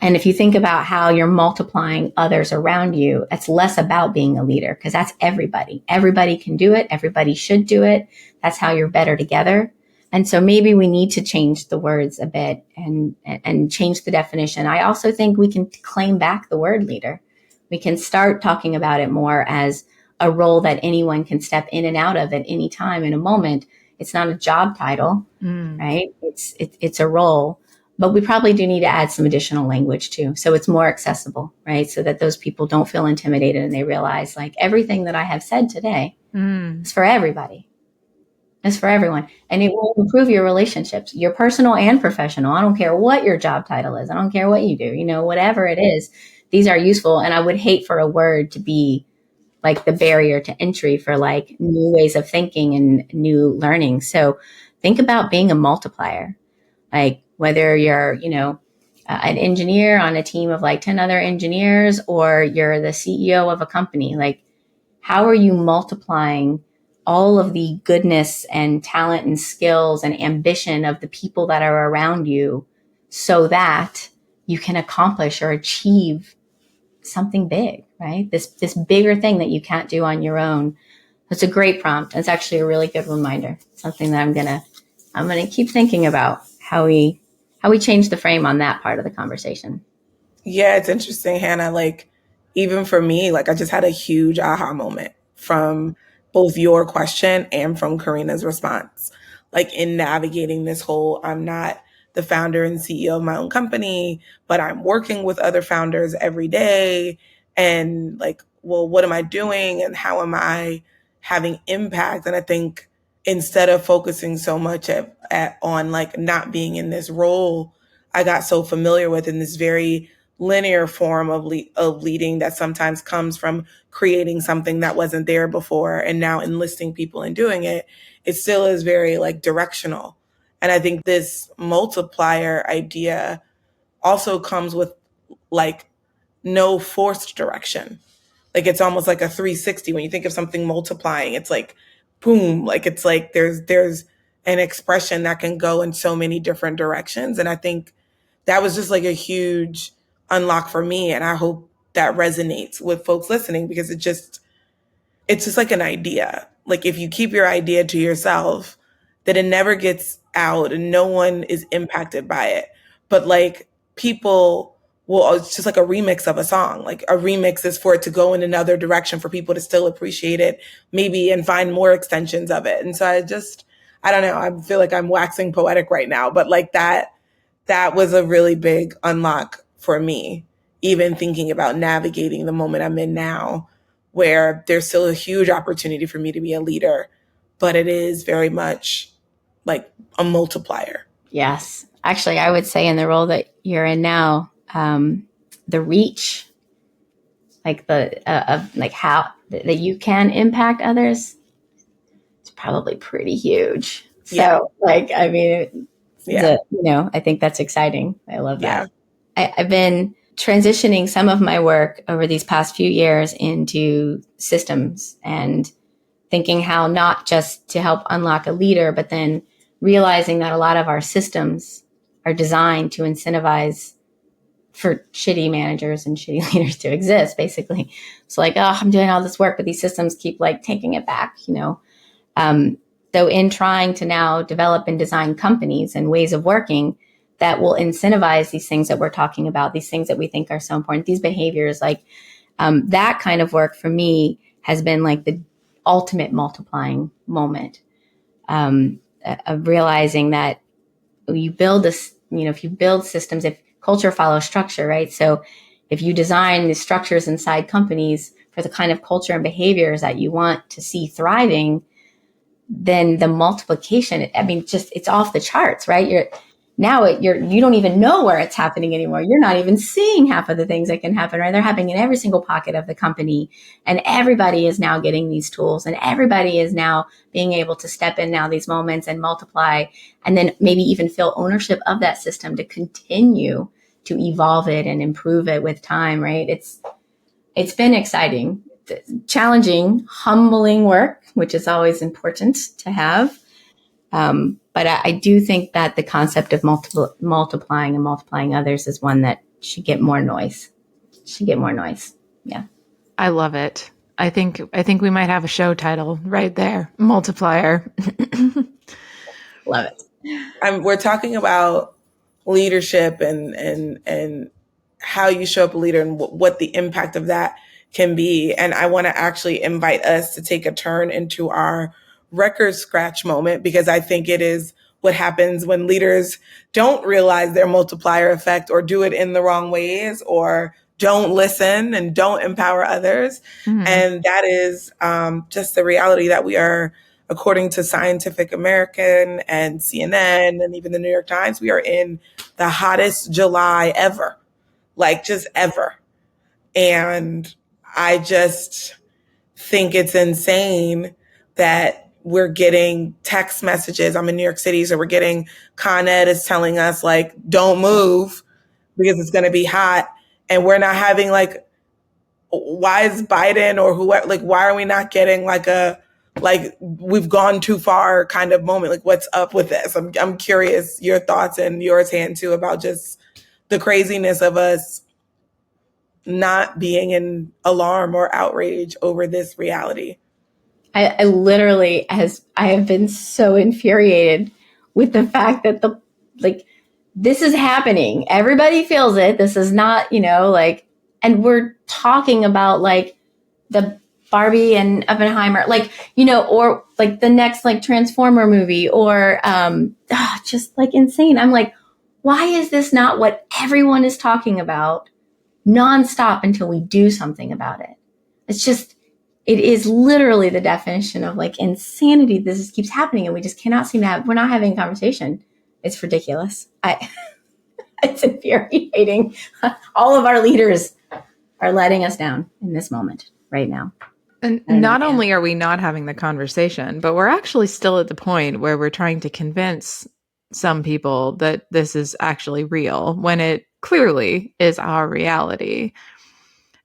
Speaker 1: And if you think about how you're multiplying others around you, it's less about being a leader because that's everybody. Everybody can do it. Everybody should do it. That's how you're better together. And so maybe we need to change the words a bit and change the definition. I also think we can claim back the word leader. We can start talking about it more as a role that anyone can step in and out of at any time in a moment. It's not a job title, right? It's a role, but we probably do need to add some additional language too. So it's more accessible, right? So that those people don't feel intimidated and they realize like everything that I have said today is for everybody. It's for everyone. And it will improve your relationships, your personal and professional. I don't care what your job title is. I don't care what you do, you know, whatever it is, these are useful. And I would hate for a word to be like the barrier to entry for like new ways of thinking and new learning. So think about being a multiplier, like whether you're, an engineer on a team of like 10 other engineers, or you're the CEO of a company. Like, how are you multiplying all of the goodness and talent and skills and ambition of the people that are around you so that you can accomplish or achieve something big, right? This bigger thing that you can't do on your own. It's a great prompt. It's actually a really good reminder. Something that I'm gonna keep thinking about how we change the frame on that part of the conversation.
Speaker 3: Yeah, it's interesting, Hannah. Like, even for me, like, I just had a huge aha moment from both your question and from Karina's response. Like, in navigating this whole, I'm not the founder and CEO of my own company, but I'm working with other founders every day. And like, well, what am I doing and how am I having impact? And I think instead of focusing so much on like not being in this role, I got so familiar with in this very linear form of leading that sometimes comes from creating something that wasn't there before and now enlisting people and doing it. It still is very like directional. And I think this multiplier idea also comes with like no forced direction. Like, it's almost like a 360 when you think of something multiplying. It's like boom, like it's like there's an expression that can go in so many different directions. And I think that was just like a huge unlock for me. And I hope that resonates with folks listening, because it's just like an idea. Like, if you keep your idea to yourself, that it never gets out and no one is impacted by it. But like, people will, it's just like a remix of a song. Like, a remix is for it to go in another direction for people to still appreciate it, maybe, and find more extensions of it. And so I don't know, I feel like I'm waxing poetic right now, but like that was a really big unlock for me, even thinking about navigating the moment I'm in now, where there's still a huge opportunity for me to be a leader, but it is very much like a multiplier.
Speaker 1: Yes. Actually, I would say in the role that you're in now, the reach, like of like how that you can impact others, it's probably pretty huge.
Speaker 3: Yeah.
Speaker 1: So, like, I mean,
Speaker 3: Yeah.
Speaker 1: I think that's exciting. I love that.
Speaker 3: Yeah.
Speaker 1: I've been transitioning some of my work over these past few years into systems and thinking how not just to help unlock a leader, but then realizing that a lot of our systems are designed to incentivize for shitty managers and shitty leaders to exist, basically. It's like, oh, I'm doing all this work, but these systems keep like taking it back, So in trying to now develop and design companies and ways of working that will incentivize these things that we're talking about, these things that we think are so important, these behaviors, like that kind of work for me has been like the ultimate multiplying moment of realizing that you build this, if you build systems, if culture follows structure, right? So if you design the structures inside companies for the kind of culture and behaviors that you want to see thriving, then the multiplication, I mean, just it's off the charts, right? You don't even know where it's happening anymore. You're not even seeing half of the things that can happen, right? They're happening in every single pocket of the company, and everybody is now getting these tools, and everybody is now being able to step in now these moments and multiply, and then maybe even feel ownership of that system to continue to evolve it and improve it with time, right? It's been exciting, challenging, humbling work, which is always important to have. But I do think that the concept of multiplying and multiplying others is one that should get more noise. Yeah.
Speaker 2: I love it. I think we might have a show title right there. Multiplier.
Speaker 1: Love it.
Speaker 3: We're talking about leadership and how you show up a leader and what the impact of that can be. And I want to actually invite us to take a turn into our record scratch moment, because I think it is what happens when leaders don't realize their multiplier effect, or do it in the wrong ways, or don't listen and don't empower others. Mm-hmm. And that is just the reality that we are, according to Scientific American and CNN and even the New York Times, we are in the hottest July ever, like just ever. And I just think it's insane that we're getting text messages. I'm in New York City, so we're getting Con Ed is telling us like, don't move because it's going to be hot. And we're not having like, why is Biden or whoever, like, why are we not getting like a, like we've gone too far kind of moment? Like, what's up with this? I'm curious your thoughts and yours, Han, too, about just the craziness of us not being in alarm or outrage over this reality.
Speaker 1: I literally, I have been so infuriated with the fact that this is happening. Everybody feels it. This is not, like, and we're talking about like the Barbie and Oppenheimer, like, or like the next like Transformer movie or just like insane. I'm like, why is this not what everyone is talking about nonstop until we do something about it? It is literally the definition of like insanity. This just keeps happening and we just cannot seem to we're not having a conversation. It's ridiculous. It's infuriating. All of our leaders are letting us down in this moment right now.
Speaker 2: And not only are we not having the conversation, but we're actually still at the point where we're trying to convince some people that this is actually real when it clearly is our reality.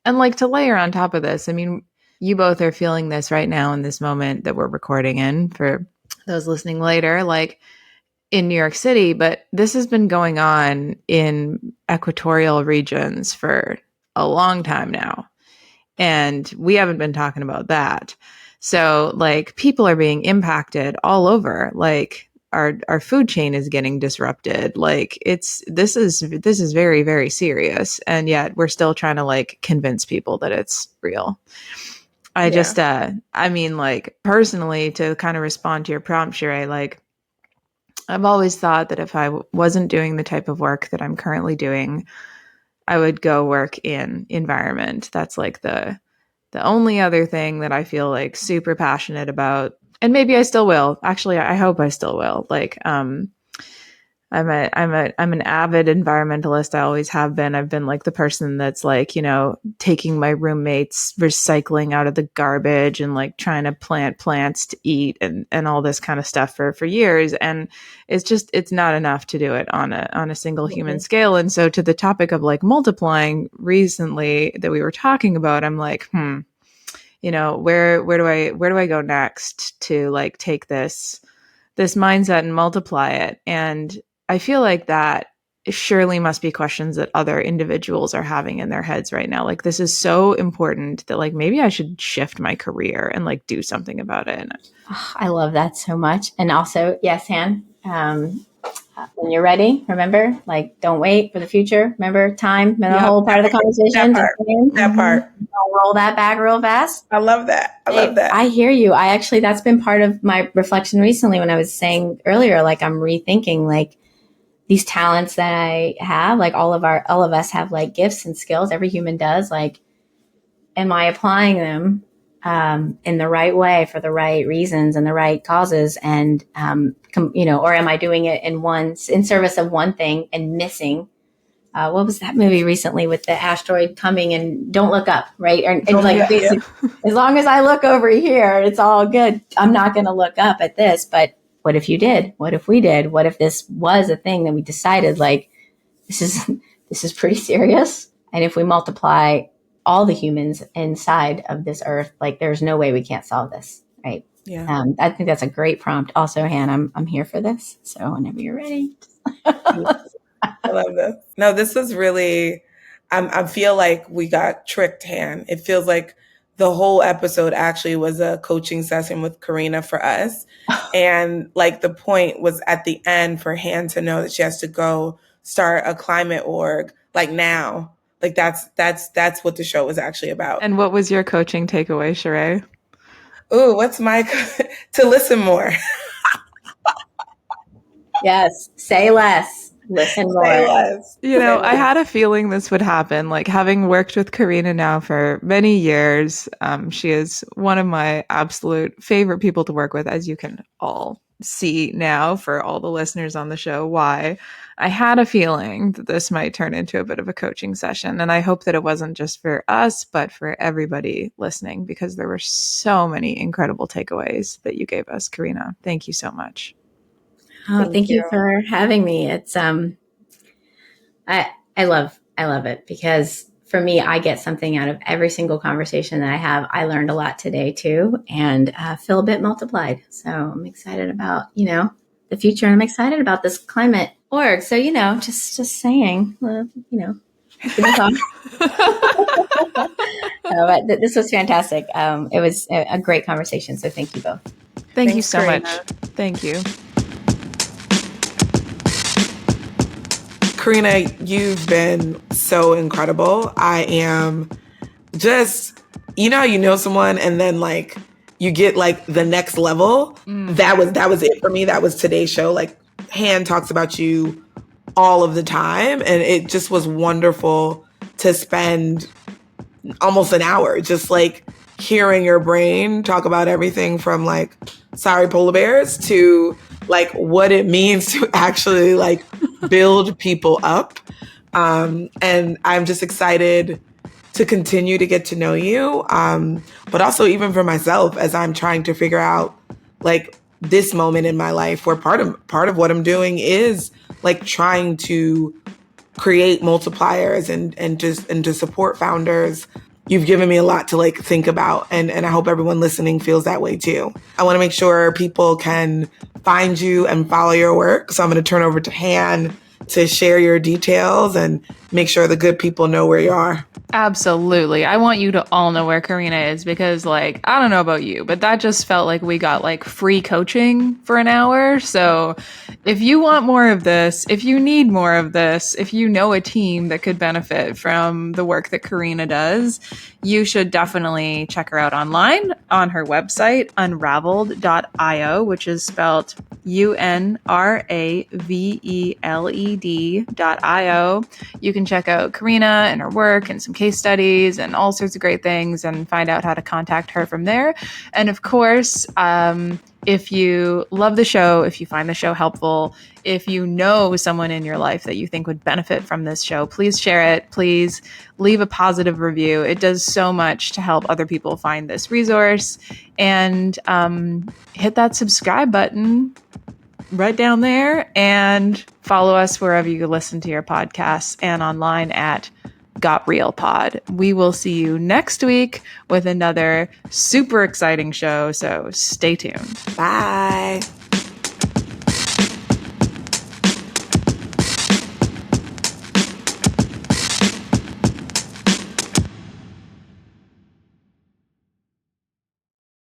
Speaker 2: And like to layer on top of this, I mean, you both are feeling this right now in this moment that we're recording in for those listening later, like in New York City, but this has been going on in equatorial regions for a long time now. And we haven't been talking about that. So like people are being impacted all over. Like our food chain is getting disrupted. Like this is very, very serious. And yet we're still trying to like convince people that it's real. I mean, like personally, to kind of respond to your prompt, Sheree, like I've always thought that if I wasn't doing the type of work that I'm currently doing, I would go work in environment. That's like the only other thing that I feel like super passionate about. And maybe I still will. Actually, I hope I still will. Like, I'm an avid environmentalist. I always have been. I've been like the person that's like, taking my roommates recycling out of the garbage and like trying to plant plants to eat and all this kind of stuff for years. And it's not enough to do it on a single human scale. And so to the topic of like multiplying recently that we were talking about, I'm like, where do I go next to like take this mindset and multiply it? And I feel like that surely must be questions that other individuals are having in their heads right now. Like, this is so important that like maybe I should shift my career and like do something about it.
Speaker 1: Oh, I love that so much. And also, yes, Han, when you're ready, remember, like, don't wait for the future. Remember time, the whole part of the conversation.
Speaker 3: That part.
Speaker 1: I'll roll that back real fast.
Speaker 3: I love that.
Speaker 1: I hear you. That's been part of my reflection recently when I was saying earlier, like I'm rethinking like these talents that I have, like all of us have like gifts and skills. Every human does. Like, am I applying them in the right way for the right reasons and the right causes? And, or am I doing it in service of one thing and missing, what was that movie recently with the asteroid coming and don't look up, right? As long as I look over here, it's all good. I'm not going to look up at this, but what if you did? What if we did? What if this was a thing that we decided like, this is pretty serious? And if we multiply all the humans inside of this earth, like there's no way we can't solve this, right?
Speaker 3: Yeah.
Speaker 1: I think that's a great prompt. Also, Han, I'm here for this. So whenever you're ready.
Speaker 3: I love this. No, this was really, I feel like we got tricked, Han. It feels like the whole episode actually was a coaching session with Karina for us. And like the point was at the end for Han to know that she has to go start a climate org like now. Like that's what the show was actually about.
Speaker 2: And what was your coaching takeaway, Sheree?
Speaker 3: Ooh, what's my to listen more.
Speaker 1: Yes, say less. Listen more.
Speaker 2: I had a feeling this would happen. Like having worked with Karina now for many years, she is one of my absolute favorite people to work with, as you can all see now for all the listeners on the show why I had a feeling that this might turn into a bit of a coaching session. And I hope that it wasn't just for us, but for everybody listening, because there were so many incredible takeaways that you gave us, Karina. Thank you so much.
Speaker 1: Oh, thank you for having me. It's I love it, because for me, I get something out of every single conversation that I have. I learned a lot today too, and feel a bit multiplied. So I'm excited about, the future, and I'm excited about this climate org. So, just saying, give me a call. But this was fantastic. It was a great conversation. So thank you both.
Speaker 2: Thanks, you so Karina. Much. Thank you.
Speaker 3: Karina, you've been so incredible. I am just, you know someone and then like you get like the next level. That was it for me. That was today's show. Like Han talks about you all of the time, and it just was wonderful to spend almost an hour just like hearing your brain talk about everything from like sorry polar bears to like what it means to actually like build people up. And I'm just excited to continue to get to know you. But also even for myself, as I'm trying to figure out like this moment in my life where part of what I'm doing is like trying to create multipliers and to support founders. You've given me a lot to like think about, and I hope everyone listening feels that way too. I want to make sure people can find you and follow your work. So I'm going to turn over to Han to share your details and make sure the good people know where you are.
Speaker 2: Absolutely. I want you to all know where Karina is, because like, I don't know about you, but that just felt like we got like free coaching for an hour. So if you want more of this, if you need more of this, if you know a team that could benefit from the work that Karina does, you should definitely check her out online on her website, unraveled.io, which is spelled UNRAVELED.io. You can check out Karina and her work and some case studies and all sorts of great things and find out how to contact her from there. And of course, if you love the show, if you find the show helpful, if you know someone in your life that you think would benefit from this show, please share it. Please leave a positive review. It does so much to help other people find this resource. And hit that subscribe button right down there and follow us wherever you listen to your podcasts and online at Got Real Pod. We will see you next week with another super exciting show. So stay tuned.
Speaker 3: Bye.